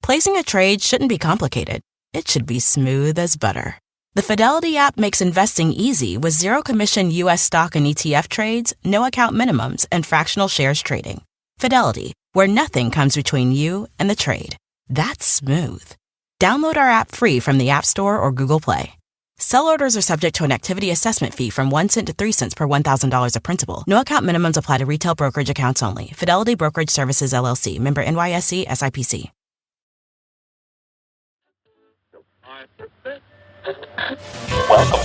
Placing a trade shouldn't be complicated. It should be smooth as butter. The Fidelity app makes investing easy with zero-commission U.S. stock and ETF trades, no account minimums, and fractional shares trading. Fidelity, where nothing comes between you and the trade. That's smooth. Download our app free from the App Store or Google Play. Sell orders are subject to an activity assessment fee from 1 cent to 3 cents per $1,000 of principal. No account minimums apply to retail brokerage accounts only. Fidelity Brokerage Services, LLC. Member NYSE, SIPC.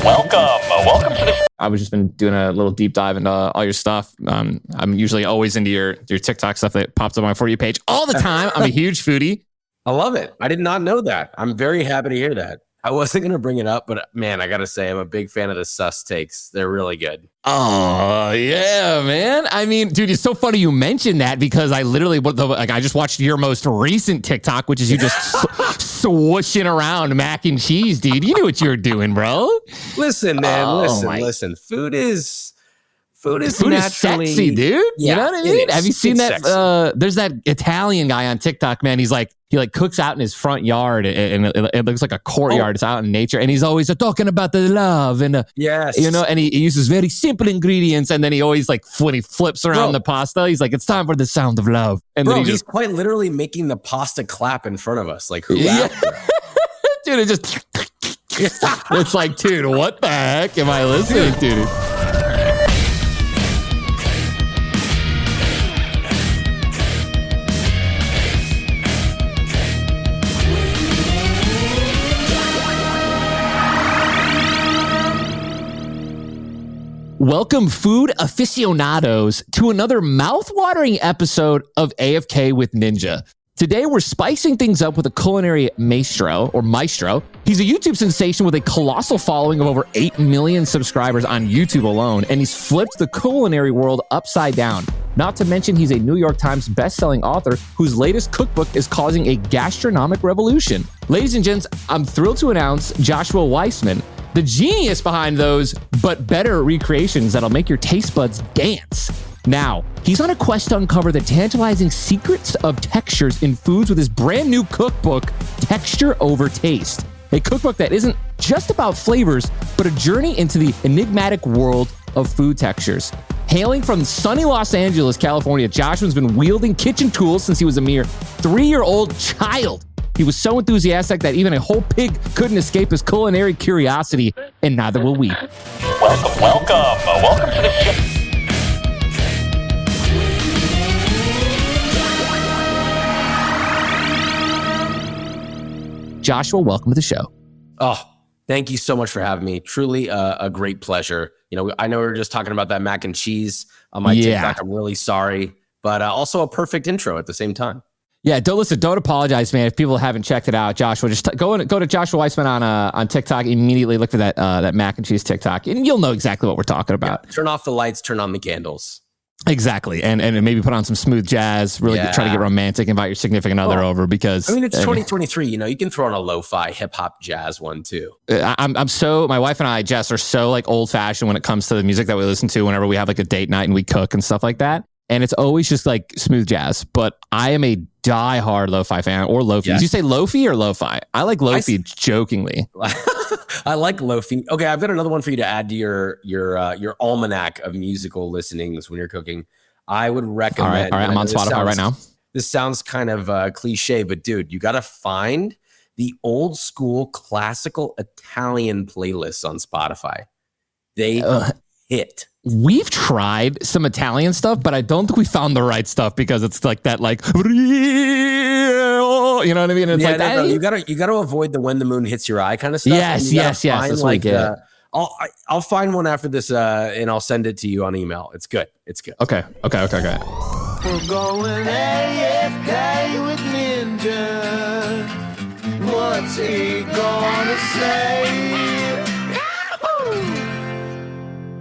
Welcome to the... I've just been doing a little deep dive into all your stuff. I'm usually always into your TikTok stuff that pops up on my For You page all the time. I'm a huge foodie. I love it. I did not know that. I'm very happy to hear that. I wasn't going to bring it up, but man, I got to say, I'm a big fan of the sus takes. They're really good. Oh, yeah, man. I mean, dude, it's so funny you mentioned that because I literally, I just watched your most recent TikTok, which is you just swooshing around mac and cheese, dude. You knew what you were doing, bro. Listen, man, listen. Food is naturally sexy, dude. Yeah, you know what I mean? Have you seen that? Sexy. There's that Italian guy on TikTok, man. He cooks out in his front yard and it looks like a courtyard. It's out in nature. And he's always talking about the love and, yes, and he uses very simple ingredients. And then he always when he flips around the pasta, he's like, it's time for the sound of love. And then he's quite literally making the pasta clap in front of us. Like, who dude, it just, it's like, dude, what the heck am I listening to? Welcome, food aficionados, to another mouth-watering episode of AFK with Ninja. Today, we're spicing things up with a culinary maestro. He's a YouTube sensation with a colossal following of over 8 million subscribers on YouTube alone, and he's flipped the culinary world upside down. Not to mention, he's a New York Times best-selling author whose latest cookbook is causing a gastronomic revolution. Ladies and gents, I'm thrilled to announce Joshua Weissman, the genius behind those but better recreations that'll make your taste buds dance. Now, he's on a quest to uncover the tantalizing secrets of textures in foods with his brand new cookbook, Texture Over Taste. A cookbook that isn't just about flavors, but a journey into the enigmatic world of food textures. Hailing from sunny Los Angeles, California, Joshua's been wielding kitchen tools since he was a mere 3-year-old child. He was so enthusiastic that even a whole pig couldn't escape his culinary curiosity, and neither will we. Welcome to the show. Joshua, welcome to the show. Oh, thank you so much for having me. Truly a great pleasure. I know we were just talking about that mac and cheese on my TikTok. I'm really sorry, but also a perfect intro at the same time. Yeah, don't apologize, man. If people haven't checked it out, Joshua, just go to Joshua Weissman on TikTok. Immediately look for that mac and cheese TikTok, and you'll know exactly what we're talking about. Yeah, turn off the lights, turn on the candles. Exactly, and maybe put on some smooth jazz. Really try to get romantic. Invite your significant other over because it's 2023. You can throw on a lo-fi hip hop jazz one too. My wife and I, Jess, are so old fashioned when it comes to the music that we listen to whenever we have a date night and we cook and stuff like that. And it's always just smooth jazz. But I am a diehard lo-fi fan or lo-fi. Yes. Did you say lo-fi or lo-fi? I like lo-fi jokingly. I like lo-fi. Okay, I've got another one for you to add to your almanac of musical listenings when you're cooking. I would recommend. All right. I'm on Spotify right now. This sounds kind of cliche, but dude, you got to find the old school classical Italian playlists on Spotify. They hit. We've tried some Italian stuff, but I don't think we found the right stuff because it's that you know what I mean? It's no, you gotta avoid the when the moon hits your eye kind of stuff. Yes. That's what I get. I'll find one after this and I'll send it to you on email. It's good. Okay. We're going AFK with Ninja. What's he gonna say?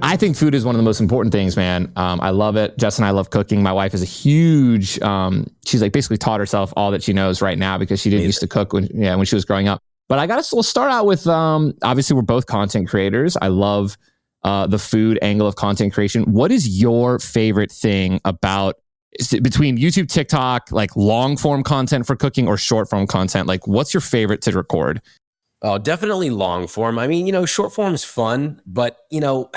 I think food is one of the most important things, man. I love it. Jess and I love cooking. My wife is a huge, she's basically taught herself all that she knows right now because she didn't used to cook when she was growing up. But I got to start out with, obviously we're both content creators. I love the food angle of content creation. What is your favorite thing about between YouTube, TikTok, like long form content for cooking or short form content, like what's your favorite to record? Oh, definitely long form. I mean, short form is fun, but you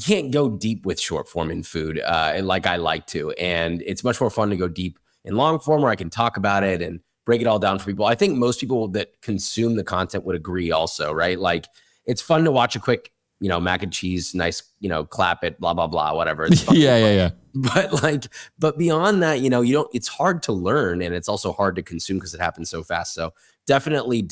can't go deep with short form in food like I like to. And it's much more fun to go deep in long form where I can talk about it and break it all down for people. I think most people that consume the content would agree also, right? Like it's fun to watch a quick, mac and cheese, nice, clap it, blah, blah, blah, whatever. It's fun. Yeah. But beyond that, it's hard to learn and it's also hard to consume because it happens so fast. So definitely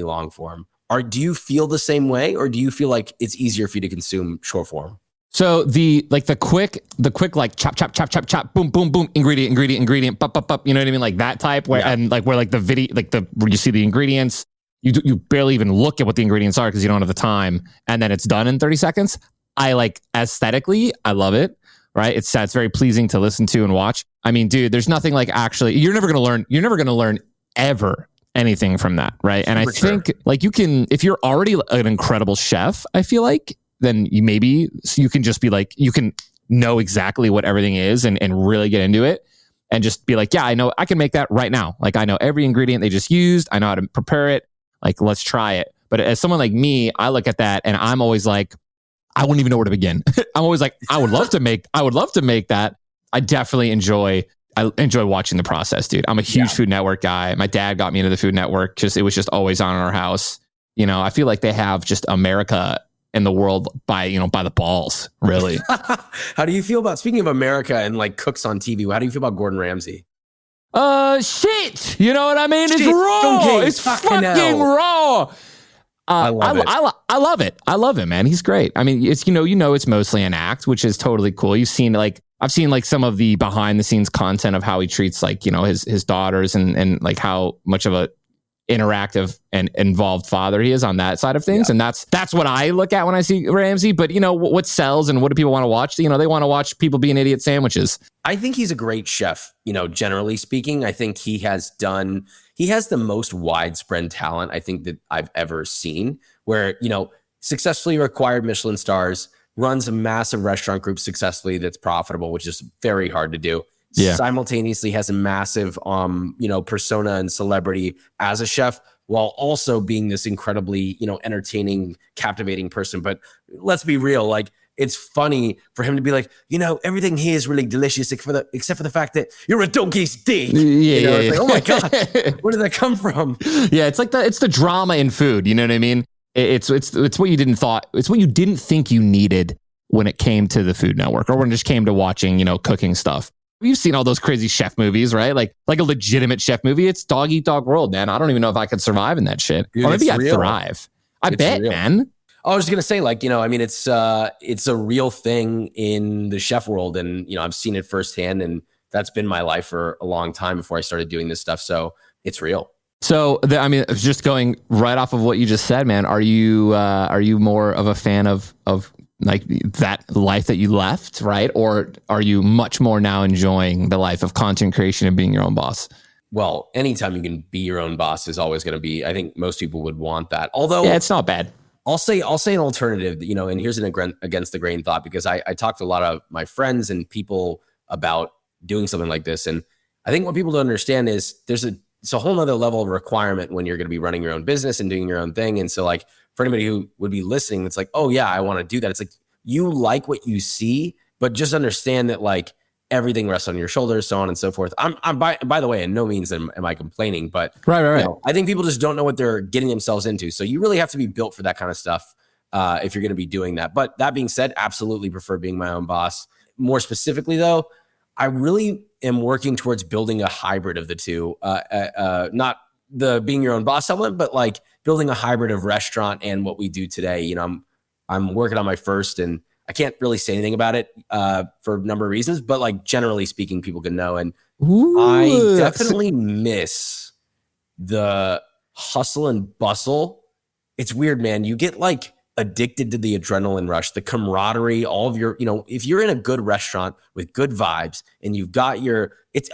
long form. Do you feel the same way or do you feel like it's easier for you to consume short form? So the quick like chop, boom, boom, boom, ingredient, pop, you know what I mean? Like that type where, and like where like the video, like where you see the ingredients, you barely even look at what the ingredients are because you don't have the time, and then it's done in 30 seconds. I like aesthetically, I love it, right? It's very pleasing to listen to and watch. I mean, dude, there's nothing like actually, you're never going to learn ever anything from that, right? And I think like you can, if you're already an incredible chef, I feel like, then you can just be like, you can know exactly what everything is and really get into it and just be like, yeah, I know I can make that right now. Like I know every ingredient they just used. I know how to prepare it. Like, let's try it. But as someone like me, I look at that and I'm always like, I wouldn't even know where to begin. I'm always like, I would love to make that. I definitely enjoy watching the process, dude. I'm a huge Food Network guy. My dad got me into the Food Network. It was just always on in our house. I feel like they have just America in the world by the balls, really. How do you feel about, speaking of America and like cooks on TV, how do you feel about Gordon Ramsay? Shit. You know what I mean? It's raw. It's fucking raw. I love it. I love him, man. He's great. I mean, it's, it's mostly an act, which is totally cool. I've seen like some of the behind the scenes content of how he treats like, his daughters and like how much of a interactive and involved father he is on that side of things. Yeah. And that's what I look at when I see Ramsay. But what sells and what do people want to watch? They want to watch people being idiot sandwiches. I think he's a great chef, generally speaking. I think he has the most widespread talent I think that I've ever seen, where, successfully acquired Michelin stars, runs a massive restaurant group successfully that's profitable, which is very hard to do. Yeah. Simultaneously has a massive, persona and celebrity as a chef, while also being this incredibly, entertaining, captivating person. But let's be real, like it's funny for him to be like, everything here is really delicious, except for the fact that you're a donkey's dick. It's like, oh my god, where did that come from? Yeah, it's like it's the drama in food. You know what I mean? It's what you didn't think you needed when it came to the Food Network or when it just came to watching, cooking stuff. You've seen all those crazy chef movies, right? Like a legitimate chef movie. It's dog eat dog world, man. I don't even know if I could survive in that shit. Dude, or maybe I'd thrive. I bet, man. I was just gonna say, like, it's a real thing in the chef world, and I've seen it firsthand, and that's been my life for a long time before I started doing this stuff. So it's real. So, just going right off of what you just said, man. Are you more of a fan of like that life that you left, right? Or are you much more now enjoying the life of content creation and being your own boss? Well, anytime you can be your own boss is always going to be, I think most people would want that. Although yeah, it's not bad. I'll say an alternative, and here's an against the grain thought, because I talked to a lot of my friends and people about doing something like this. And I think what people don't understand is it's a whole nother level of requirement when you're going to be running your own business and doing your own thing. And so like, for anybody who would be listening, that's like, oh yeah, I want to do that. It's like, you like what you see, but just understand that like everything rests on your shoulders, so on and so forth. I'm by the way, in no means am I complaining, but right. I think people just don't know what they're getting themselves into. So you really have to be built for that kind of stuff if you're going to be doing that. But that being said, absolutely prefer being my own boss. More specifically though, I really am working towards building a hybrid of the two, not the being your own boss element, but like building a hybrid of restaurant and what we do today. I'm working on my first, and I can't really say anything about it for a number of reasons, but like generally speaking, people can know. And I definitely miss the hustle and bustle. It's weird, man. You get like addicted to the adrenaline rush, the camaraderie, all of your, if you're in a good restaurant with good vibes and you've got it's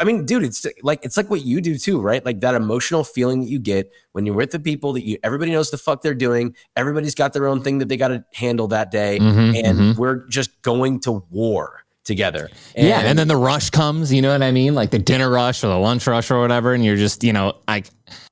like what you do too, right? Like that emotional feeling that you get when you're with the people that everybody knows the fuck they're doing. Everybody's got their own thing that they got to handle that day. We're just going to war. together. And then the rush comes, you know what I mean? Like the dinner rush or the lunch rush or whatever. And you're just,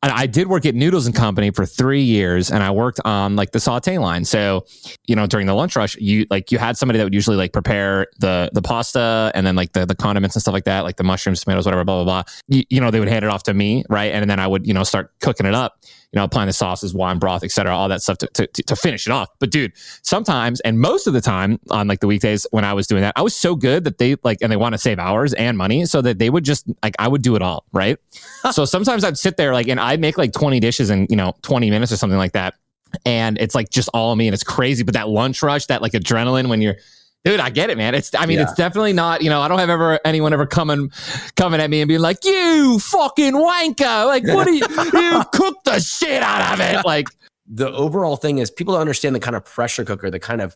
I did work at Noodles and Company for 3 years, and I worked on like the saute line. So, during the lunch rush, you had somebody that would usually like prepare the pasta and then like the condiments and stuff like that, like the mushrooms, tomatoes, whatever, blah, blah, blah. They would hand it off to me, right? And then I would, start cooking it up, applying the sauces, wine broth, etc., all that stuff to finish it off. But dude, sometimes, and most of the time on like the weekdays when I was doing that, I was so good that they and they want to save hours and money, so that they would just I would do it all, right? So sometimes I'd sit there and I'd make like 20 dishes in 20 minutes or something like that, and it's like just all me, and it's crazy. But that lunch rush, that like adrenaline when you're, dude, I get it, man. It's definitely not, I don't have anyone ever coming at me and being like, you fucking wanker, like what do you cook the shit out of it. Like, the overall thing is people don't understand the kind of pressure cooker, the kind of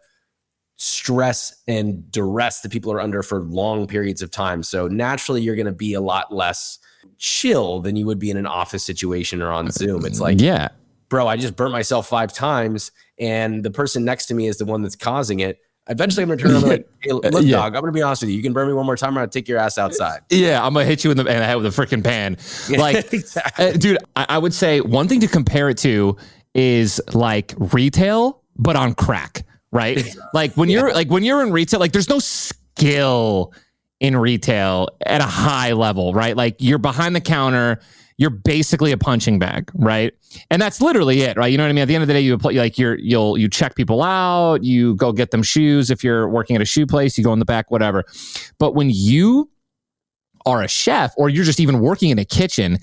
stress and duress that people are under for long periods of time. So naturally you're going to be a lot less chill than you would be in an office situation or on Zoom. It's like, yeah, bro, I just burnt myself 5 times and the person next to me is the one that's causing it. Eventually I'm going to turn around and be like, hey, look, dog, I'm going to be honest with you. You can burn me one more time, I'm going to take your ass outside. Yeah, I'm going to hit you in the head with a freaking pan. Like, exactly. Dude, I would say one thing to compare it to is like retail, but on crack, right? Like when you're in retail, like there's no skill in retail at a high level, right? Like you're behind the counter, you're basically a punching bag, right? And that's literally it, right? You know what I mean? At the end of the day, you check people out, you go get them shoes. If you're working at a shoe place, you go in the back, whatever. But when you are a chef or you're just even working in a kitchen,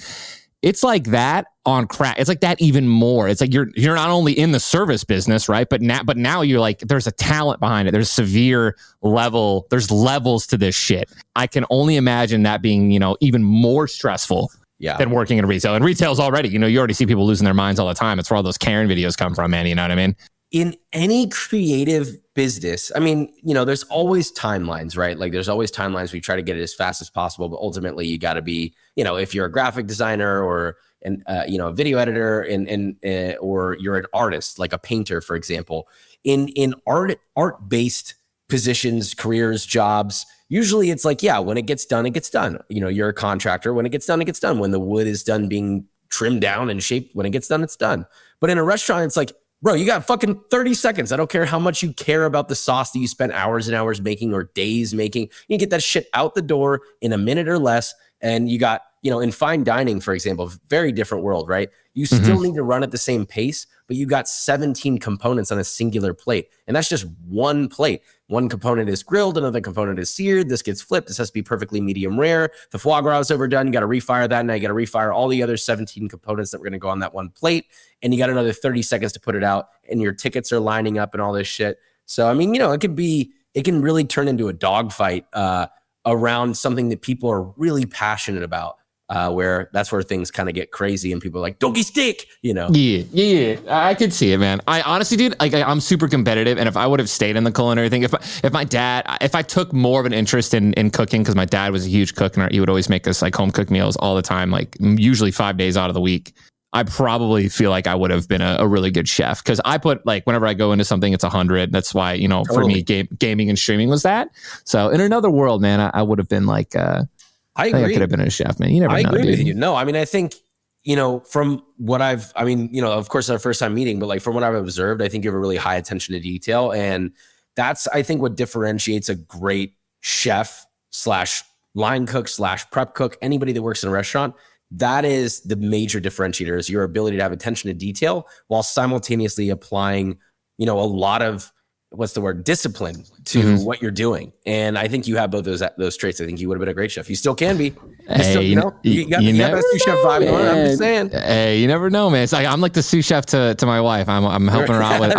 it's like that on crack. It's like that even more. It's like you're not only in the service business, right? But now you're like, there's a talent behind it. There's severe level. There's levels to this shit. I can only imagine that being, even more stressful than working in retail. And retail's already, you already see people losing their minds all the time. It's where all those Karen videos come from, man. You know what I mean? In any creative business, I mean, there's always timelines, right? Like there's always timelines where you try to get it as fast as possible, but ultimately you got to be, if you're a graphic designer or a video editor or you're an artist, like a painter, for example, in art-based positions, careers, jobs, usually it's like, when it gets done, it gets done. You're a contractor. When it gets done, it gets done. When the wood is done being trimmed down and shaped, when it gets done, it's done. But in a restaurant, it's like, bro, you got fucking 30 seconds. I don't care how much you care about the sauce that you spent hours and hours making or days making. You get that shit out the door in a minute or less. And you got, in fine dining, for example, very different world, right? You still need to run at the same pace, but you got 17 components on a singular plate. And that's just one plate. One component is grilled, another component is seared. This gets flipped. This has to be perfectly medium rare. The foie gras is overdone. You got to refire that. Now you got to refire all the other 17 components that were going to go on that one plate. And you got another 30 seconds to put it out. And your tickets are lining up and all this shit. So, I mean, it can really turn into a dogfight around something that people are really passionate about. Where that's where things kind of get crazy and people are like, doggy stick, Yeah. I could see it, man. I honestly, dude, I'm super competitive. And if I would have stayed in the culinary thing, if I took more of an interest in cooking, because my dad was a huge cook and he would always make us like home cooked meals all the time, like usually 5 days out of the week, I probably feel like I would have been a really good chef. Because I put like, whenever I go into something, it's 100. That's why, totally. For me, gaming and streaming was that. So in another world, man, I would have been like, I agree. I could have been a chef, man. You never know. I agree with you. No, I mean, I think, from what of course, our first time meeting, but like from what I've observed, I think you have a really high attention to detail. And that's, I think, what differentiates a great chef / line cook / prep cook, anybody that works in a restaurant. That is the major differentiator, is your ability to have attention to detail while simultaneously applying, a lot of, discipline to what you're doing. And I think you have both those traits. I think you would have been a great chef. You still can be. You got the sous chef vibe going. I'm just saying. Hey, you never know, man. It's like I'm like the sous chef to my wife. I'm helping her out with.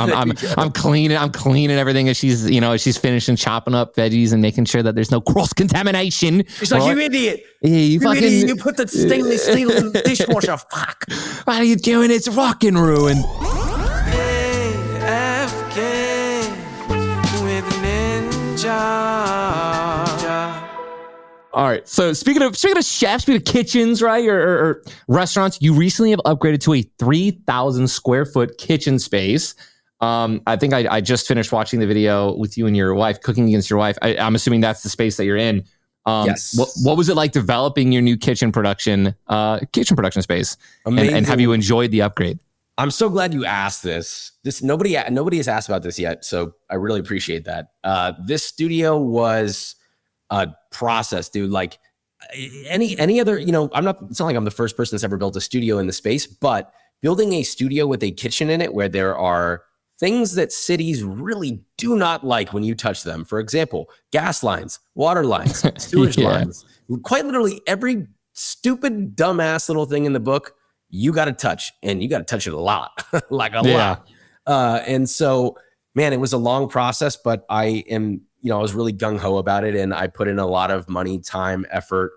I'm cleaning everything as she's finishing chopping up veggies and making sure that there's no cross contamination. She's like, you idiot. Yeah, you idiot. You put the stainless steel in the dishwasher. Fuck. What are you doing? It's fucking ruined. All right. So speaking of chefs, speaking of kitchens, right, or restaurants, you recently have upgraded to a 3,000 square foot kitchen space. I think I just finished watching the video with you and your wife, cooking against your wife. I'm assuming that's the space that you're in. Yes. What was it like developing your new kitchen production space? Amazing. And have you enjoyed the upgrade? I'm so glad you asked this. Nobody has asked about this yet, so I really appreciate that. This studio was a process, dude. Like any other, it's not like I'm the first person that's ever built a studio in the space, but building a studio with a kitchen in it where there are things that cities really do not like when you touch them. For example, gas lines, water lines, sewage lines. Quite literally every stupid, dumbass little thing in the book, you got to touch, and you got to touch it a lot, like a lot. And so, man, it was a long process, but I was really gung-ho about it, and I put in a lot of money, time, effort,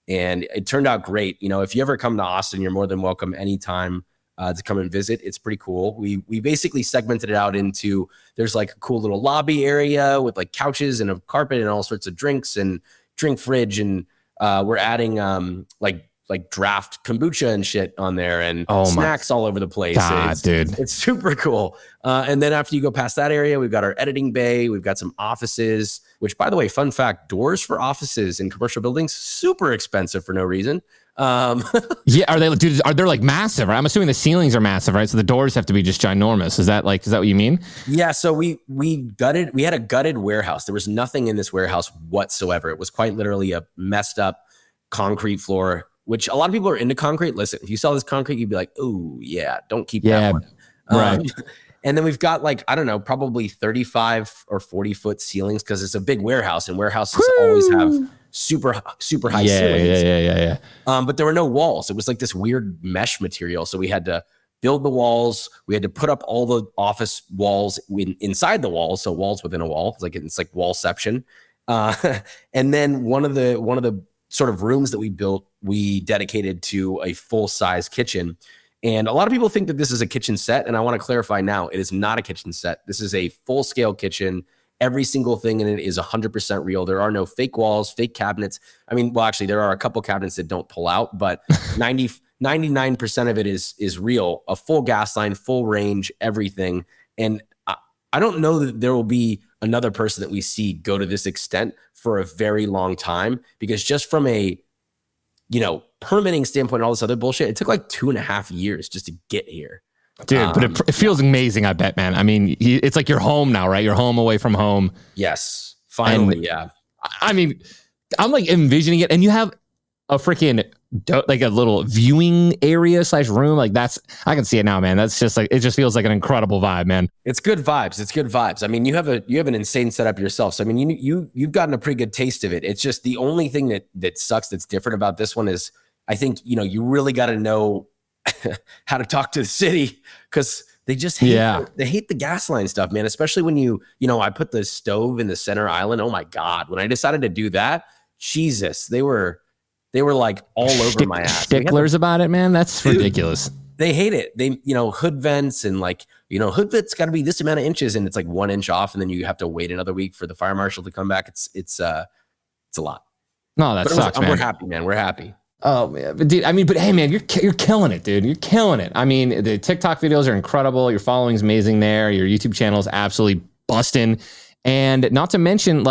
and it turned out great. If you ever come to Austin, you're more than welcome anytime to come and visit. It's pretty cool. We basically segmented it out into, there's like a cool little lobby area with like couches and a carpet and all sorts of drinks and drink fridge. And we're adding like draft kombucha and shit on there and snacks all over the place. Dude. It's super cool. And then after you go past that area, we've got our editing bay. We've got some offices, which, by the way, fun fact, doors for offices in commercial buildings, super expensive for no reason. Yeah, are they like massive, right? I'm assuming the ceilings are massive, right? So the doors have to be just ginormous. Is that what you mean? Yeah, so we had a gutted warehouse. There was nothing in this warehouse whatsoever. It was quite literally a messed up concrete floor, which a lot of people are into concrete. Listen, if you saw this concrete, you'd be like, oh yeah, don't keep that one. Right. And then we've got probably 35 or 40 foot ceilings because it's a big warehouse, and warehouses always have super high ceilings. Yeah. But there were no walls. It was like this weird mesh material. So we had to build the walls. We had to put up all the office walls inside the walls. So walls within a wall. It's like wallception. And then one of the sort of rooms that we built, we dedicated to a full size kitchen. And a lot of people think that this is a kitchen set. And I want to clarify now, it is not a kitchen set. This is a full scale kitchen. Every single thing in it is 100% real. There are no fake walls, fake cabinets. I mean, well, actually, there are a couple cabinets that don't pull out, but 99% of it is real. A full gas line, full range, everything. And I don't know that there will be another person that we see go to this extent for a very long time, because just from a, permitting standpoint and all this other bullshit, it took like 2.5 years just to get here. Dude, but it feels amazing, I bet, man. I mean, it's like you're home now, right? You're home away from home. Yes, finally, and, yeah. I mean, I'm like envisioning it, and you have a freaking like a little viewing area / room. Like I can see it now, man. That's just like, it just feels like an incredible vibe, man. It's good vibes. I mean, you have an insane setup yourself. So I mean, you've gotten a pretty good taste of it. It's just the only thing that sucks, that's different about this one is, I think, you really got to know how to talk to the city, because they just hate the gas line stuff, man. Especially when I put the stove in the center island. Oh my God. When I decided to do that, Jesus, they were like all over my ass. Sticklers about it, man. That's ridiculous. They hate it. They, hood vents and hood vents got to be this amount of inches, and it's like 1 inch off, and then you have to wait another week for the fire marshal to come back. It's a lot. No, that sucks, man. We're happy, man. We're happy. Oh man, but dude, but hey, man, you're killing it, dude. You're killing it. I mean, the TikTok videos are incredible. Your following's amazing there. Your YouTube channel is absolutely busting, and not to mention,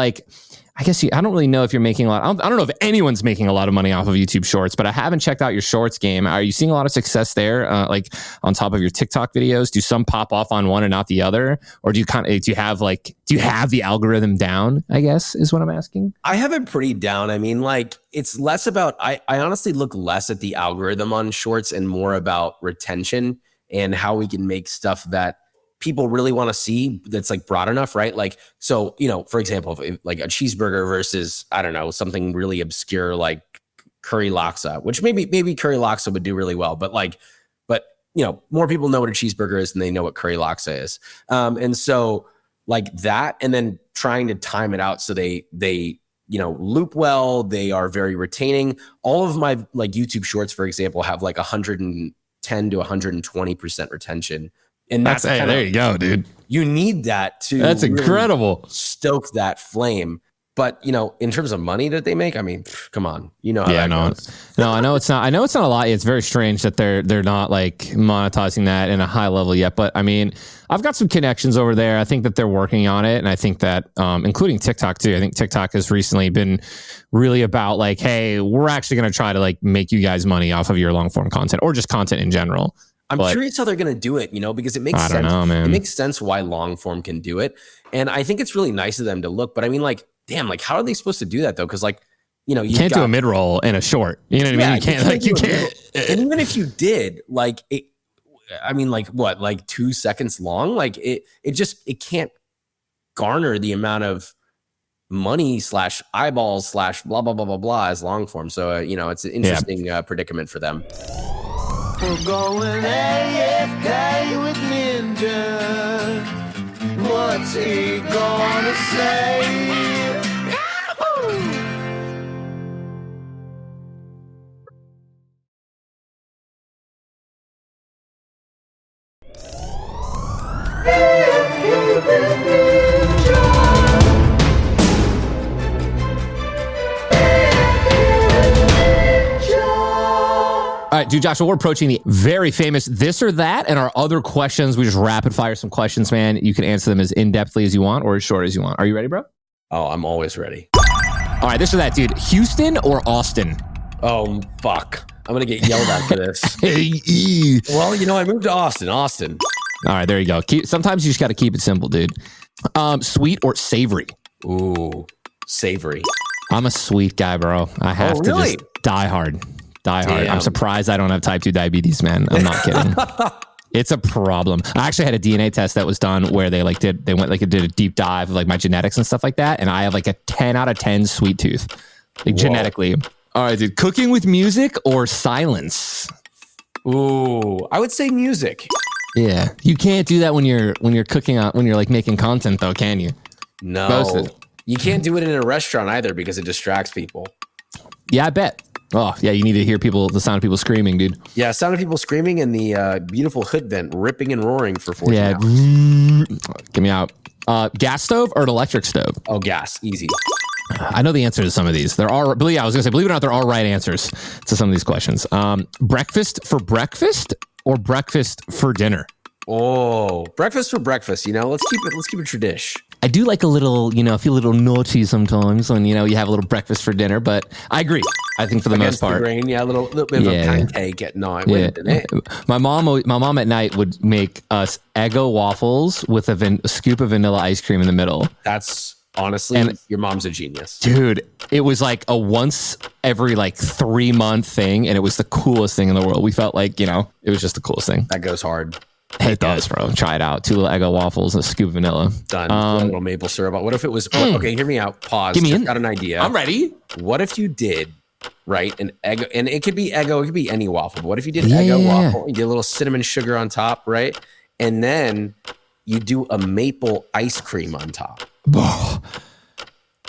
I guess I don't really know if you're making a lot. I don't know if anyone's making a lot of money off of YouTube Shorts, but I haven't checked out your Shorts game. Are you seeing a lot of success there? On top of your TikTok videos, do some pop off on one and not the other, or do you have the algorithm down? I guess is what I'm asking. I have it pretty down. I mean, it's less about. I honestly look less at the algorithm on Shorts and more about retention and how we can make stuff that people really want to see that's broad enough, right? So, for example, if, a cheeseburger versus, I don't know, something really obscure like curry laksa, which maybe curry laksa would do really well, but more people know what a cheeseburger is than they know what curry laksa is. And so that, and then trying to time it out so they loop well, they are very retaining. All of my YouTube Shorts, for example, have 110 to 120% retention. And there you go, dude. You need that to that's incredible. Stoke that flame. But in terms of money that they make, I mean, come on, how that goes. No, I know it's not. I know it's not a lot. It's very strange that they're not like monetizing that in a high level yet. But I mean, I've got some connections over there. I think that they're working on it, and I think that, including TikTok too. I think TikTok has recently been really about like, hey, we're actually going to try to like make you guys money off of your long form content or just content in general. I'm curious how they're going to do it, because it makes sense. I don't know, man. It makes sense why long form can do it, and I think it's really nice of them to look. But I mean, like, damn, like, how are they supposed to do that though? Because like, you can't do a mid roll in a short. You know what I mean? You can't. And even if you did, like, I mean, like what, like 2 seconds long? Like it can't garner the amount of money / eyeballs / blah blah blah blah blah as long form. So it's an interesting predicament for them. We're going AFK with Ninja. What's he gonna say? All right, dude, Joshua, we're approaching the very famous this or that and our other questions. We just rapid fire some questions, man. You can answer them as in-depthly as you want or as short as you want. Are you ready, bro? Oh, I'm always ready. All right, this or that, dude. Houston or Austin? Oh, fuck. I'm going to get yelled at for this. Well, I moved to Austin. All right, there you go. Sometimes you just got to keep it simple, dude. Sweet or savory? Ooh, savory. I'm a sweet guy, bro. I have to just die hard. Damn. I'm surprised I don't have type 2 diabetes, man. I'm not kidding. It's a problem. I actually had a DNA test that was done where they did a deep dive of like my genetics and stuff like that. And I have like a 10 out of 10 sweet tooth, like genetically. All right, dude. Cooking with music or silence? Ooh, I would say music. Yeah. You can't do that when you're cooking when you're like making content though, can you? No. You can't do it in a restaurant either because it distracts people. Yeah, I bet. Oh, yeah, you need to hear the sound of people screaming, dude. Yeah, sound of people screaming and the beautiful hood vent ripping and roaring for 14 hours. Get me out. Gas stove or an electric stove? Oh, gas. Easy. I know the answer to some of these. I was going to say, believe it or not, there are right answers to some of these questions. Breakfast for breakfast or breakfast for dinner? Oh, breakfast for breakfast. Let's keep it tradish. I do like a little, feel a little naughty sometimes when, you have a little breakfast for dinner, but I agree. I think for the most part. Grain, a little bit of a pancake at night. Yeah. My mom at night would make us Eggo waffles with a scoop of vanilla ice cream in the middle. That's honestly, your mom's a genius. Dude, it was like a once every 3 month thing. And it was the coolest thing in the world. We felt like, it was just the coolest thing. That goes hard. It does, bro. Try it out. 2 little Eggo waffles and a scoop of vanilla. Done. A little maple syrup. What if it was... Okay, hear me out. Pause. Give me in. Got an idea. I'm ready. What if you did, right, an Eggo... And it could be Eggo. It could be any waffle. But what if you did Eggo waffle? You get a little cinnamon sugar on top, right? And then you do a maple ice cream on top.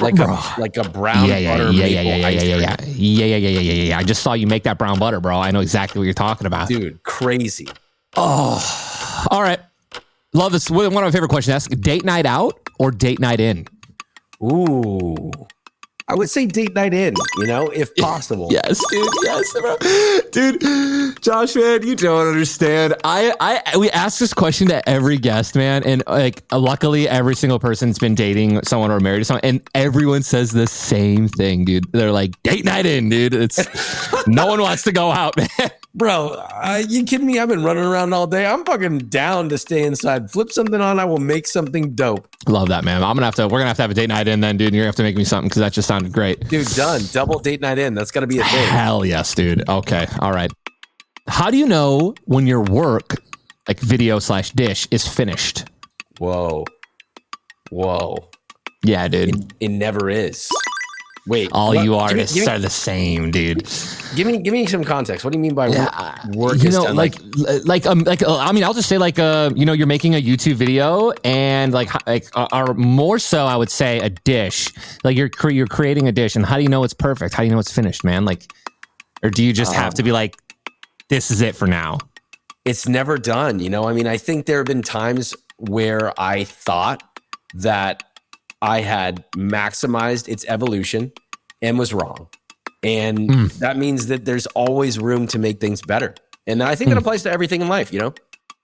Like a brown butter maple ice cream. Yeah. I just saw you make that brown butter, bro. I know exactly what you're talking about. Dude, crazy. Oh, all right. Love this. One of my favorite questions. Ask date night out or date night in? Ooh, I would say date night in, if possible. Yes, dude. Yes, bro. Dude, Josh, man, you don't understand. We ask this question to every guest, man. And luckily every single person's been dating someone or married to someone. And everyone says the same thing, dude. They're like, date night in, dude. It's no one wants to go out, man. Bro, you kidding me? I've been running around all day. I'm fucking down to stay inside. Flip something on. I will make something dope. Love that, man. We're gonna have to have a date night in then, dude. And you're gonna have to make me something because that just sounded great. Dude, done. Double date night in. That's gotta be a thing. Hell yes, dude. Okay. All right. How do you know when your work, like video / dish, is finished? Whoa. Yeah, dude. It never is. Wait, all you artists are the same, dude. Give me some context. What do you mean by work is done? I mean, I'll just say you're making a YouTube video and or more so, I would say a dish. Like you're creating a dish, and how do you know it's perfect? How do you know it's finished, man? Or do you just have to be like, this is it for now? It's never done. I mean, I think there have been times where I thought that I had maximized its evolution and was wrong. And that means that there's always room to make things better. And I think that applies to everything in life, you know?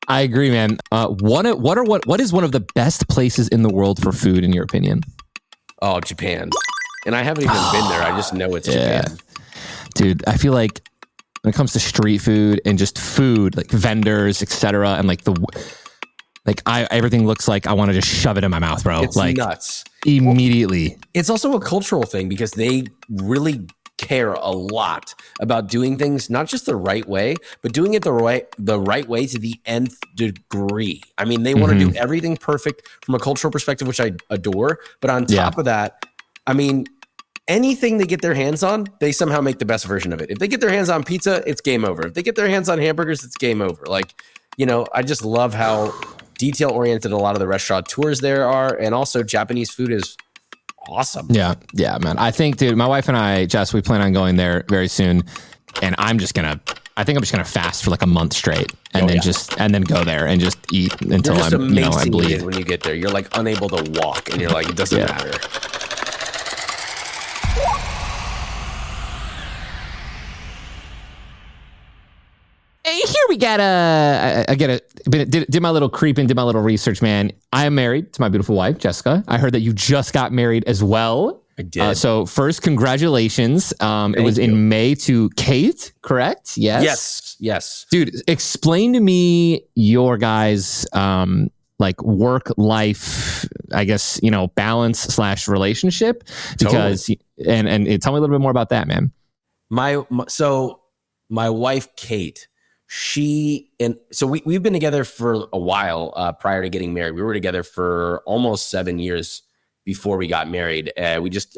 I agree, man. What is one of the best places in the world for food, in your opinion? Oh, Japan. And I haven't even been there. I just know it's Japan. Dude, I feel like when it comes to street food and just food, like vendors, etc., and like everything looks like I want to just shove it in my mouth, bro. It's like nuts. Immediately. Well, it's also a cultural thing because they really care a lot about doing things not just the right way, but doing it the right way to the nth degree. I mean, they want to do everything perfect from a cultural perspective, which I adore. But on top of that, I mean, anything they get their hands on, they somehow make the best version of it. If they get their hands on pizza, it's game over. If they get their hands on hamburgers, it's game over. Like, you know, I just love how detail oriented a lot of the restaurateurs there are, and also Japanese food is awesome. Yeah, man. I think, dude, my wife and I, Jess, we plan on going there very soon, and I think I'm just gonna fast for like a month straight, and then go there and just eat until I bleed. When you get there, you're like unable to walk, and you're like, it doesn't matter. Here we got did my little creeping, did my little research, man. I am married to my beautiful wife, Jessica. I heard that you just got married as well. I did. So first, congratulations. It was in May to Kate, correct? Yes. Dude, explain to me your guys' like work life, I guess, balance / relationship, because and tell me a little bit more about that, man. My wife, Kate, we've been together for a while prior to getting married. We were together for almost 7 years before we got married. We just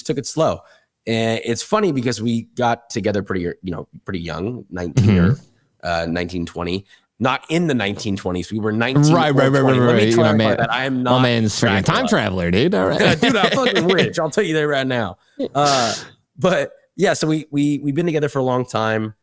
took it slow. And it's funny because we got together pretty young, 19 or 19, 20. Not in the 1920s. We were 19. Right. Let me clarify that. I am not. My man's a time traveler, dude. All right. Dude, I'm fucking rich. I'll tell you that right now. But yeah, so we've been together for a long time.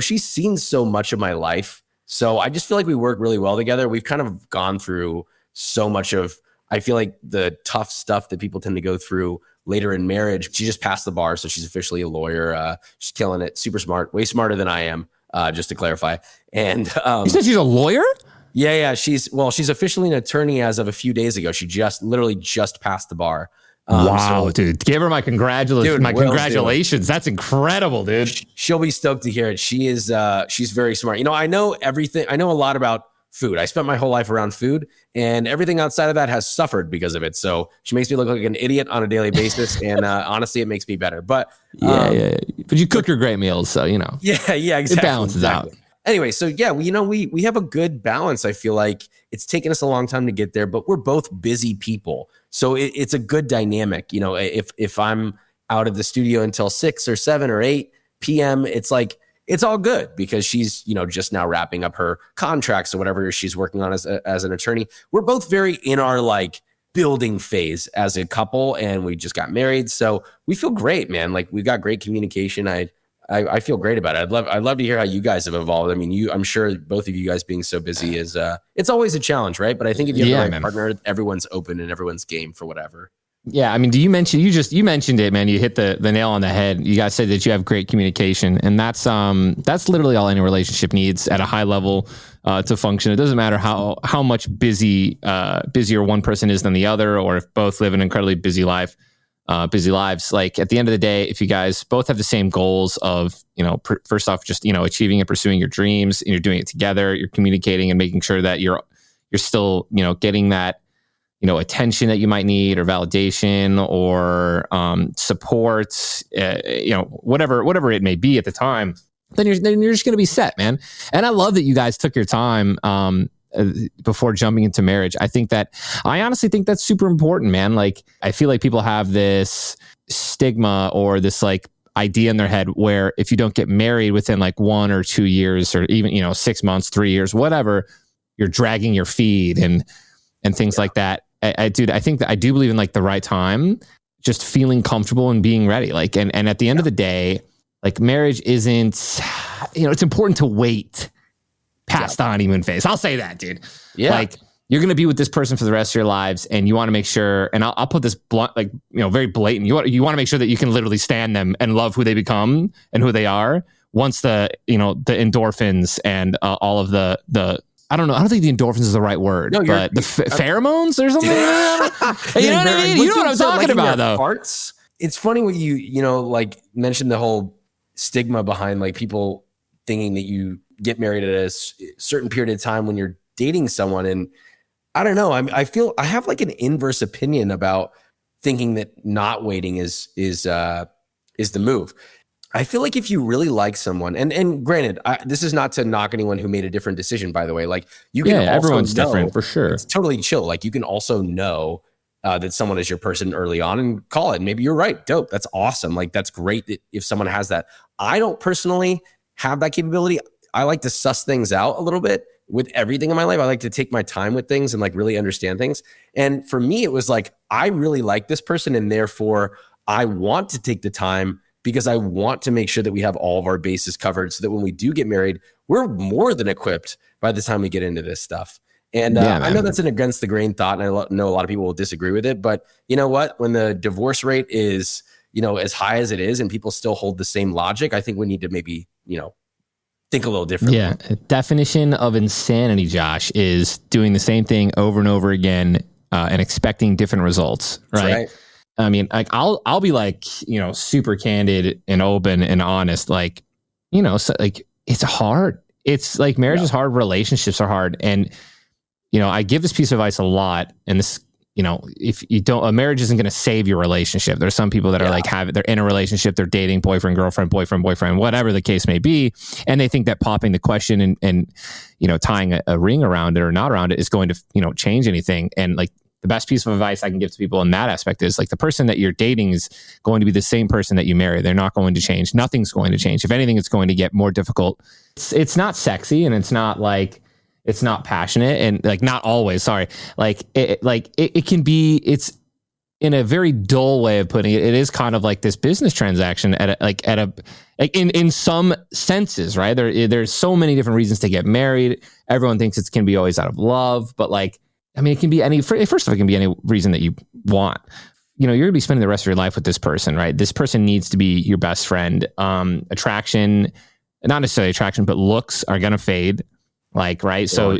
She's seen so much of my life. So I just feel like we work really well together. We've kind of gone through so much of, I feel like, the tough stuff that people tend to go through later in marriage. She just passed the bar, so she's officially a lawyer. She's killing it. Super smart, way smarter than I am, just to clarify. And you said she's a lawyer? Yeah. She's officially an attorney as of a few days ago. She literally just passed the bar. Wow, dude. Give her my congratulations. Dude, congratulations. That's incredible, dude. She'll be stoked to hear it. She's very smart. I know everything. I know a lot about food. I spent my whole life around food, and everything outside of that has suffered because of it. So she makes me look like an idiot on a daily basis. And honestly, it makes me better. But but you cook your great meals, so Yeah, exactly. It balances out. Anyway, so yeah, we have a good balance. I feel like it's taken us a long time to get there, but we're both busy people. So it's a good dynamic. If I'm out of the studio until 6 or 7 or 8 p.m., it's like, it's all good because she's, just now wrapping up her contracts or whatever she's working on as an attorney. We're both very in our like building phase as a couple, and we just got married. So we feel great, man. Like, we've got great communication. I feel great about it. I'd love to hear how you guys have evolved. I mean, I'm sure both of you guys being so busy is it's always a challenge, right? But I think if you have the right partner, everyone's open and everyone's game for whatever. Yeah, I mean, you mentioned it, man. You hit the nail on the head. You guys said that you have great communication, and that's literally all any relationship needs at a high level to function. It doesn't matter how much busier one person is than the other, or if both live an incredibly busy lives. Like, at the end of the day, if you guys both have the same goals of, first off, just, achieving and pursuing your dreams, and you're doing it together, you're communicating and making sure that you're still, getting that, attention that you might need, or validation, or support, whatever it may be at the time, then you're just going to be set, man. And I love that you guys took your time, before jumping into marriage. I honestly think that's super important, man. Like, I feel like people have this stigma or this like idea in their head where if you don't get married within like 1 or 2 years, or even 6 months, 3 years, whatever, you're dragging your feet and things like that. I think that I do believe in like the right time, just feeling comfortable and being ready. Like, and at the end of the day, like, marriage isn't, it's important to wait past the honeymoon phase. I'll say that, dude. Yeah. Like, you're going to be with this person for the rest of your lives, and you want to make sure, and I'll put this blunt, like, very blatant. You want to make sure that you can literally stand them and love who they become and who they are once the endorphins and all of the I don't know. I don't think the endorphins is the right word, but the pheromones or something. You know what I mean? You know what I'm talking about, though. Parts. It's funny when you like mentioned the whole stigma behind like people thinking that you get married at a certain period of time when you're dating someone, and I don't know. I feel I have like an inverse opinion about thinking that not waiting is the move. I feel like if you really like someone, and granted, this is not to knock anyone who made a different decision, by the way. Like you can also everyone's different for sure. It's totally chill. Like you can also know that someone is your person early on and call it. And maybe you're right. Dope. That's awesome. Like that's great if someone has that. I don't personally have that capability. I like to suss things out a little bit with everything in my life. I like to take my time with things and like really understand things. And for me, it was like, I really like this person, and therefore I want to take the time because I want to make sure that we have all of our bases covered so that when we do get married, we're more than equipped by the time we get into this stuff. And I know that's an against the grain thought, and I know a lot of people will disagree with it, but you know what? When the divorce rate is, as high as it is and people still hold the same logic, I think we need to maybe, think a little differently. Yeah. Definition of insanity, Josh, is doing the same thing over and over again and expecting different results. Right. I mean, like I'll be like, super candid and open and honest. Like, so like it's hard. It's like marriage is hard. Relationships are hard. And, I give this piece of advice a lot. And this, if you don't, a marriage isn't going to save your relationship. There's some people that are like, they're in a relationship, they're dating boyfriend, girlfriend, whatever the case may be. And they think that popping the question and tying a ring around it or not around it is going to, change anything. And like, the best piece of advice I can give to people in that aspect is like the person that you're dating is going to be the same person that you marry. They're not going to change. Nothing's going to change. If anything, it's going to get more difficult. It's not sexy, and it's not like, it's not passionate, and like not always, sorry. Like it can be, it's in a very dull way of putting it. It is kind of like this business transaction in some senses, right? There's so many different reasons to get married. Everyone thinks it can be always out of love, but like, I mean, it can be first of all, it can be any reason that you want. You're going to be spending the rest of your life with this person, right? This person needs to be your best friend. Attraction, not necessarily attraction, but looks are going to fade. Like, right. So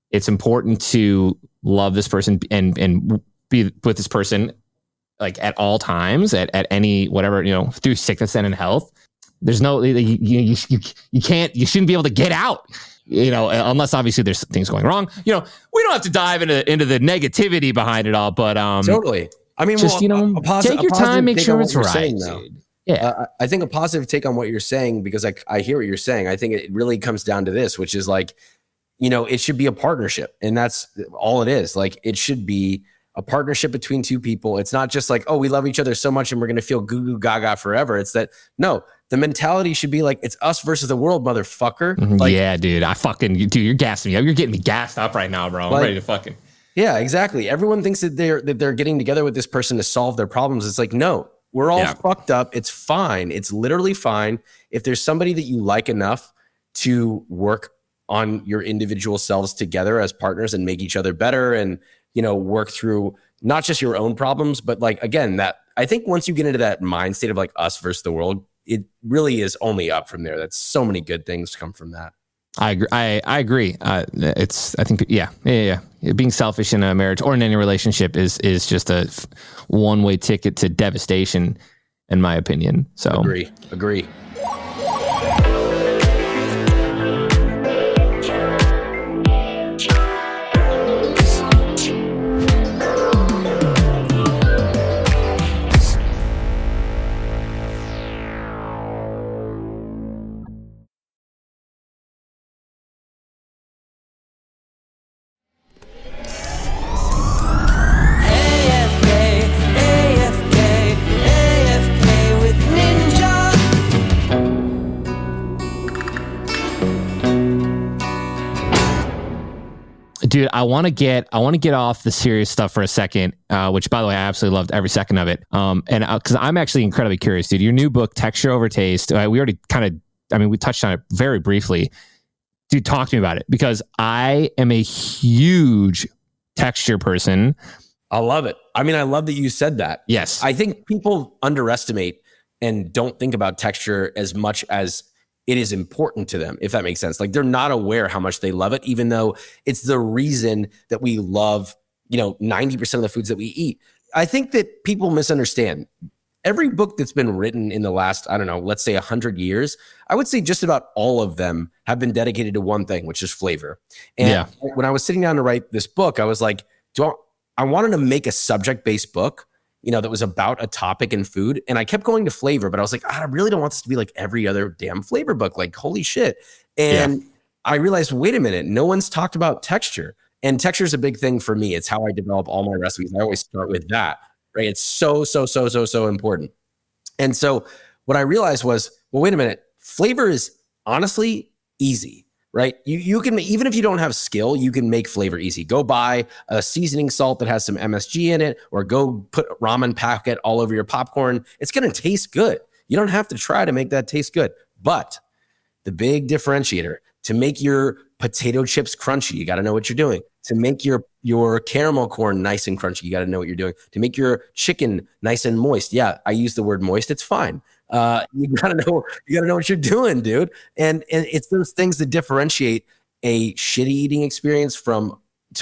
it's important to love this person and be with this person like at all times, at any, whatever, through sickness and in health. There's no, you shouldn't be able to get out. Unless obviously there's things going wrong. We don't have to dive into the negativity behind it all, but totally. I mean, just take your time, make sure it's right. Yeah, I think a positive take on what you're saying, because I hear what you're saying. I think it really comes down to this, which is like, it should be a partnership, and that's all it is. Like, it should be a partnership between two people. It's not just like, oh, we love each other so much and we're going to feel goo goo gaga forever. It's that, no, the mentality should be like, it's us versus the world, motherfucker. Like, yeah, dude. You're gassing me up. You're getting me gassed up right now, bro. I'm ready to fucking. Yeah, exactly. Everyone thinks that they're getting together with this person to solve their problems. It's like, no, we're all fucked up. It's fine. It's literally fine. If there's somebody that you like enough to work on your individual selves together as partners and make each other better, and work through not just your own problems, but like, again, that I think once you get into that mind state of like us versus the world, it really is only up from there. That's so many good things come from that. I agree. Being selfish in a marriage or in any relationship is just a one-way ticket to devastation, in my opinion. So agree. Dude, I want to get off the serious stuff for a second, which, by the way, I absolutely loved every second of it. And because I'm actually incredibly curious, dude. Your new book, Texture Over Taste. We already we touched on it very briefly. Dude, talk to me about it, because I am a huge texture person. I love it. I mean, I love that you said that. Yes. I think people underestimate and don't think about texture as much as it is important to them, if that makes sense. Like, they're not aware how much they love it, even though it's the reason that we love, 90% of the foods that we eat. I think that people misunderstand. Every book that's been written in the last, I don't know, let's say 100 years, I would say just about all of them have been dedicated to one thing, which is flavor. And when I was sitting down to write this book, I was like, I wanted to make a subject-based book, that was about a topic in food. And I kept going to flavor, but I was like, I really don't want this to be like every other damn flavor book. Like, holy shit. And I realized, wait a minute, no one's talked about texture. And texture is a big thing for me. It's how I develop all my recipes. I always start with that. Right? It's so important. And so what I realized was, well, wait a minute, flavor is honestly easy, right? You can, even if you don't have skill, you can make flavor easy. Go buy a seasoning salt that has some MSG in it, or go put ramen packet all over your popcorn. It's going to taste good. You don't have to try to make that taste good. But the big differentiator, to make your potato chips crunchy, you got to know what you're doing. To make your caramel corn nice and crunchy, you got to know what you're doing. To make your chicken nice and moist, yeah, I use the word moist. It's fine. You gotta know what you're doing, dude. And it's those things that differentiate a shitty eating experience to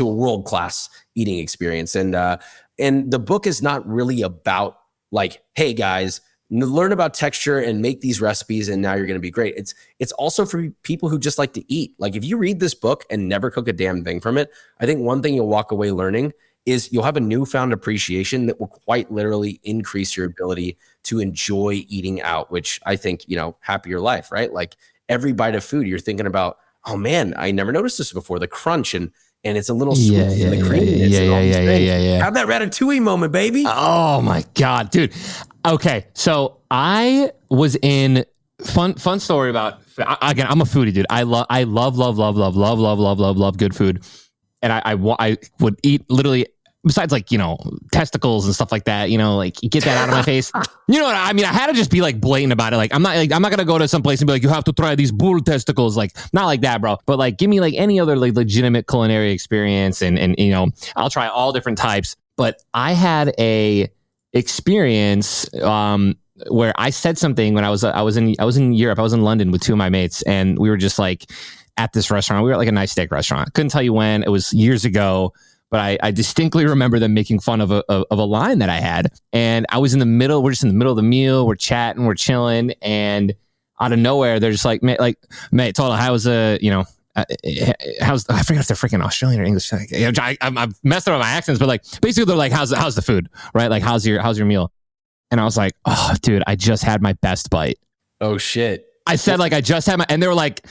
a world-class eating experience. And the book is not really about like, hey guys, learn about texture and make these recipes, and now you're going to be great. It's also for people who just like to eat. Like, if you read this book and never cook a damn thing from it, I think one thing you'll walk away learning is you'll have a newfound appreciation that will quite literally increase your ability to enjoy eating out, which I think, happier life, right? Like, every bite of food, you're thinking about, oh man, I never noticed this before. The crunch and it's a little sweet and the creaminess. Yeah. Have that ratatouille moment, baby. Oh my God, dude. Okay, so I was in fun story about, again, I'm a foodie, dude. I love good food, and I would eat literally, besides like testicles and stuff like that. Like, get that out of my face. You know what I mean? I had to just be like blatant about it. Like, I'm not gonna go to some place and be like, you have to try these bull testicles. Like, not like that, bro. But like, give me like any other like legitimate culinary experience, and I'll try all different types. But I had a experience where I said something when I was in Europe. I was in London with two of my mates, and we were just like at this restaurant. We were at like a nice steak restaurant. Couldn't tell you when. It was years ago, but I distinctly remember them making fun of a line that I had. And I was in the middle. We're just in the middle of the meal. We're chatting. We're chilling, and out of nowhere, they're just like, mate, Tola, how's I forget if they're freaking Australian or English. I'm messing up my accents, but like, basically they're like, how's the food, right? Like, how's your meal? And I was like, oh, dude, I just had my best bite. Oh shit! I said like, I just had and they were like,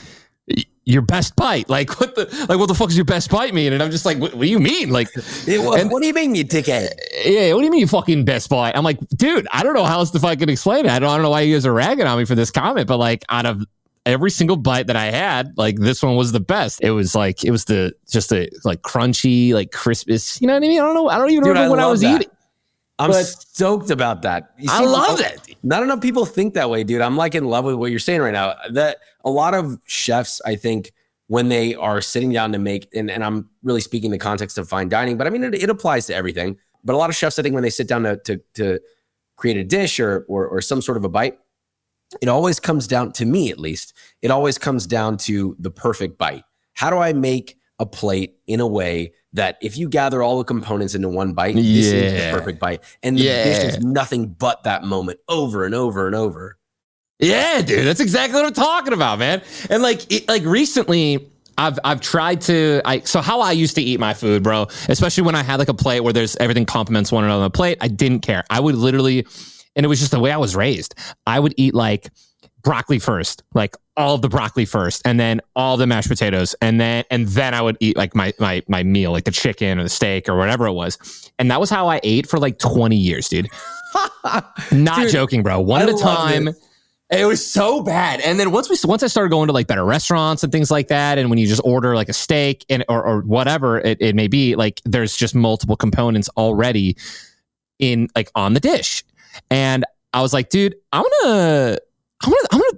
your best bite? Like, what the fuck does your best bite mean? And I'm just like, what do you mean? Like, what do you mean, you dickhead? Yeah, what do you mean, you fucking best bite? I'm like, dude, I don't know how else to fucking explain it. I don't know why you guys are ragging on me for this comment, but like, out of every single bite that I had, like, this one was the best. It was like, just the like crunchy, like crispest. You know what I mean? I don't even remember what I was eating. I'm stoked about that. I love it. Not enough people think that way, dude. I'm like in love with what you're saying right now. That a lot of chefs, I think, when they are sitting down to make, and I'm really speaking in the context of fine dining, but I mean, it applies to everything. But a lot of chefs, I think, when they sit down to create a dish or some sort of a bite, it always comes down, to me at least, it always comes down to the perfect bite. How do I make a plate in a way that if you gather all the components into one bite, this is the perfect bite. And the dish is nothing but that moment over and over and over. Yeah, dude, that's exactly what I'm talking about, man. And like recently, I've tried to, so how I used to eat my food, bro, especially when I had like a plate where there's everything complements one another on the plate, I didn't care. I would literally, and it was just the way I was raised, I would eat like broccoli first, like all of the broccoli first, and then all the mashed potatoes, and then I would eat like my meal, like the chicken or the steak or whatever it was. And that was how I ate for like 20 years, dude. Not dude, joking, bro. One at a time. It was so bad. And then once I started going to like better restaurants and things like that, and when you just order like a steak and or whatever it may be, like there's just multiple components already in like on the dish. And I was like, dude, I'm I'm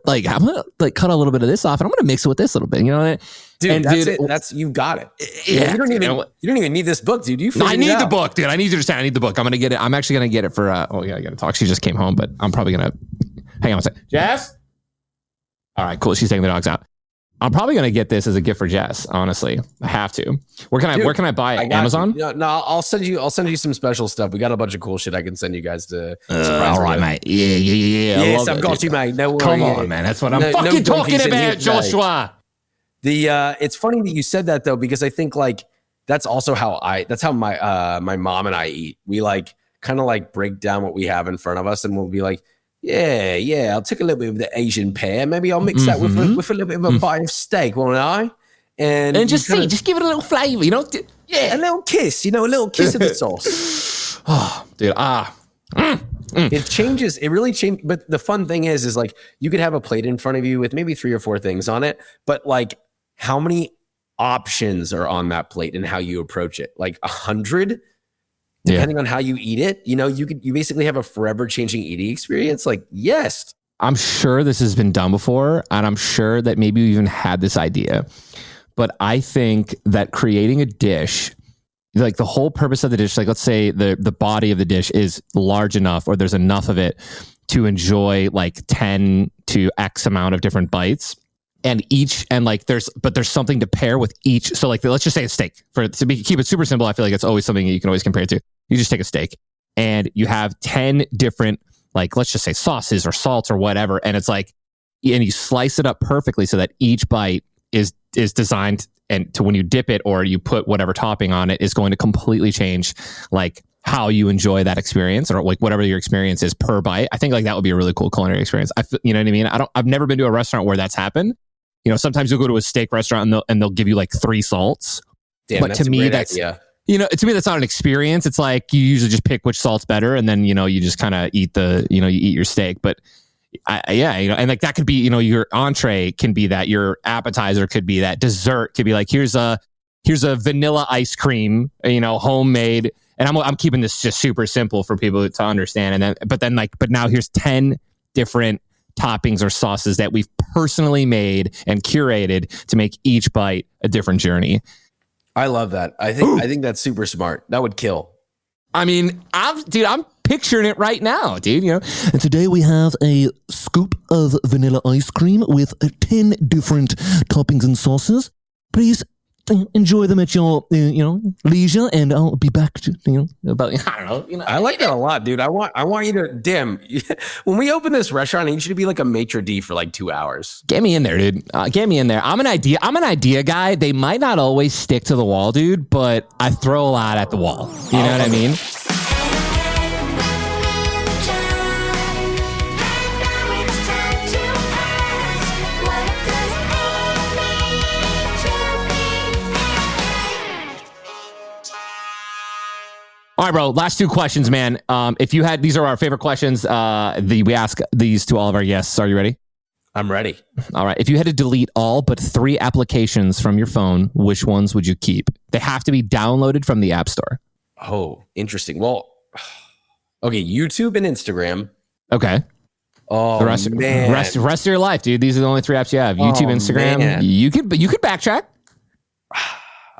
gonna cut a little bit of this off, and I'm gonna mix it with this a little bit. You know what? Dude, and that's it. That's you got it. Yeah, you don't even need this book, dude. I need the book, dude. I need you to understand. I need the book. I'm gonna get it. I'm actually gonna get it for. I gotta talk. She just came home, but I'm probably gonna hang on a second. Jess. All right, cool. She's taking the dogs out. I'm probably gonna get this as a gift for Jess. Honestly, I have to. Where can I buy it? Amazon? No, I'll send you some special stuff. We got a bunch of cool shit I can send you guys to. All right, mate. Yeah. Yes, I've got you, mate. No worries. Come on, man. That's what I'm fucking talking about, Joshua. It's funny that you said that though, because I think like that's how my mom and I eat. We like kind of like break down what we have in front of us, and we'll be like, yeah, I'll take a little bit of the Asian pear. Maybe I'll mix that with a little bit of a bite of steak, won't I? And just give it a little flavor, you know? Yeah, a little kiss, a little kiss of the sauce. Oh, dude, It changes. It really changes. But the fun thing is like you could have a plate in front of you with maybe 3 or 4 things on it, but like how many options are on that plate and how you approach it? Like 100? Depending on how you eat it, you basically have a forever changing eating experience. Like, yes. I'm sure this has been done before, and I'm sure that maybe you even had this idea. But I think that creating a dish, like the whole purpose of the dish, like let's say the body of the dish is large enough, or there's enough of it to enjoy like 10 to X amount of different bites. And there's something to pair with each. So like, let's just say a steak. Keep it super simple. I feel like it's always something you can always compare it to. You just take a steak and you have 10 different, like, let's just say sauces or salts or whatever. And it's like, and you slice it up perfectly so that each bite is designed and to when you dip it or you put whatever topping on it is going to completely change like how you enjoy that experience or like whatever your experience is per bite. I think like that would be a really cool culinary experience. You know what I mean? I've never been to a restaurant where that's happened. Sometimes you'll go to a steak restaurant and they'll give you like 3 salts. Damn, but to me, that's idea. To me, that's not an experience. It's like you usually just pick which salt's better, and then you just kind of eat you eat your steak. But and like that could be your entree can be that, your appetizer could be that, dessert could be like here's a vanilla ice cream, homemade. And I'm keeping this just super simple for people to understand. But now here's 10 different toppings or sauces that we've personally made and curated to make each bite a different journey. I love that. I think that's super smart. That would kill. I mean, I'm picturing it right now, dude. And today we have a scoop of vanilla ice cream with 10 different toppings and sauces. Please enjoy them at your leisure, and I'll be back to about I don't know. I like that a lot, dude. I want you to when we open this restaurant, I need you to be like a maitre d' for like 2 hours. Get me in there, dude. Get me in there. I'm an idea guy. They might not always stick to the wall, dude, but I throw a lot at the wall. You know what I mean? All right, bro. Last 2 questions, man. These are our favorite questions. We ask these to all of our guests. Are you ready? I'm ready. All right. If you had to delete all but 3 applications from your phone, which ones would you keep? They have to be downloaded from the App Store. Oh, interesting. Well, okay. YouTube and Instagram. Okay. Oh, the rest of your life, dude. These are the only 3 apps you have. YouTube, Instagram. Man. You could backtrack.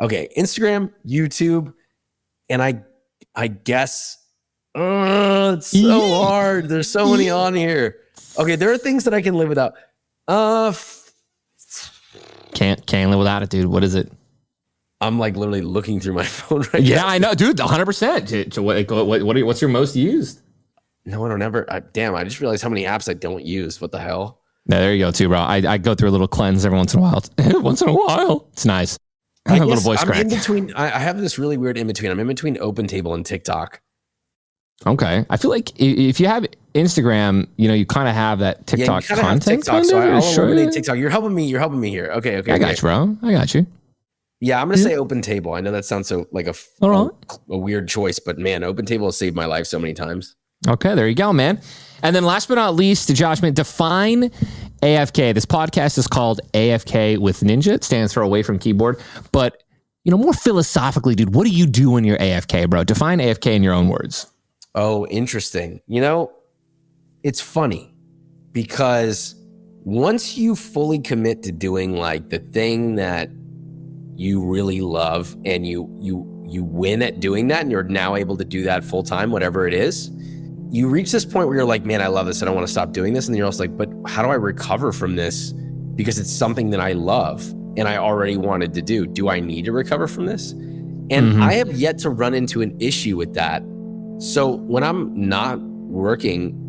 Okay. Instagram, YouTube, and I guess it's so hard. There's so many on here. Okay, there are things that I can live without. Can't live without it, dude. What is it? I'm like literally looking through my phone right now. Yeah, I know, dude. 100%. What's your most used? No, I don't ever. I just realized how many apps I don't use. What the hell? Yeah, there you go, too, bro. I go through a little cleanse every once in a while. It's nice. I little voice crack. In between. I have this really weird in between. I'm in between OpenTable and TikTok. Okay, I feel like if you have Instagram, you kind of have that TikTok content. TikTok, so I'll eliminate TikTok. You're helping me here. Okay. I got you, bro. I got you. Yeah, I'm gonna say OpenTable. I know that sounds so like a weird choice, but man, OpenTable has saved my life so many times. Okay, there you go, man. And then last but not least, Josh, man, define AFK. This podcast is called AFK with Ninja. It stands for Away from Keyboard. But, more philosophically, dude, what do you do when you're AFK, bro? Define AFK in your own words. Oh, interesting. It's funny because once you fully commit to doing like the thing that you really love and you win at doing that, and you're now able to do that full time, whatever it is, you reach this point where you're like, man, I love this. I don't want to stop doing this. And then you're also like, but how do I recover from this? Because it's something that I love and I already wanted to do. Do I need to recover from this? And I have yet to run into an issue with that. So when I'm not working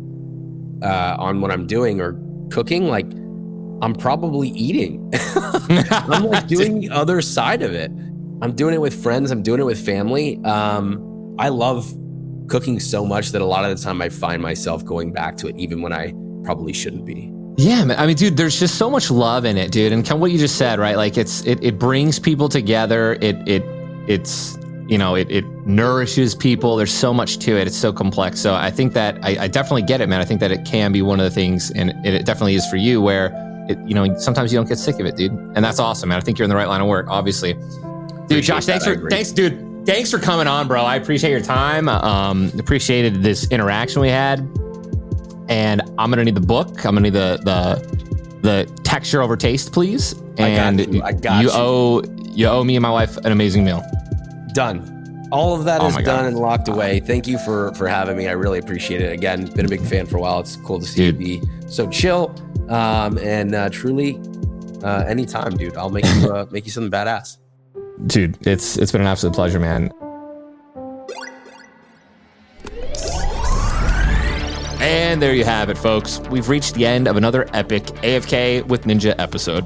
on what I'm doing or cooking, like I'm probably eating. I'm like doing the other side of it. I'm doing it with friends. I'm doing it with family. I love cooking so much that a lot of the time I find myself going back to it, even when I probably shouldn't be. Yeah, man. I mean, dude, there's just so much love in it, dude. And kind of what you just said, right? Like it brings people together. It's you know, it nourishes people. There's so much to it. It's so complex. So I think that I definitely get it, man. I think that it can be one of the things, and it definitely is for you, where it, you know, sometimes you don't get sick of it, dude. And that's awesome, man. I think you're in the right line of work, obviously. Dude, Josh, thanks for coming on, bro. I appreciate your time. Appreciated this interaction we had. And I'm gonna need the book. I'm gonna need the texture over taste, please. And I got you. You owe me and my wife an amazing meal. Done. All of that is done and locked away. Thank you for having me. I really appreciate it. Again, been a big fan for a while. It's cool to see you be so chill. And truly, anytime, dude. I'll make you something badass. Dude, it's been an absolute pleasure, man. And there you have it, folks. We've reached the end of another epic AFK with Ninja episode.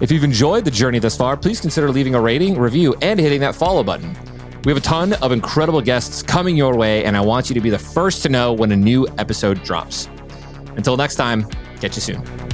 If you've enjoyed the journey thus far, please consider leaving a rating, review, and hitting that follow button. We have a ton of incredible guests coming your way, and I want you to be the first to know when a new episode drops. Until next time, catch you soon.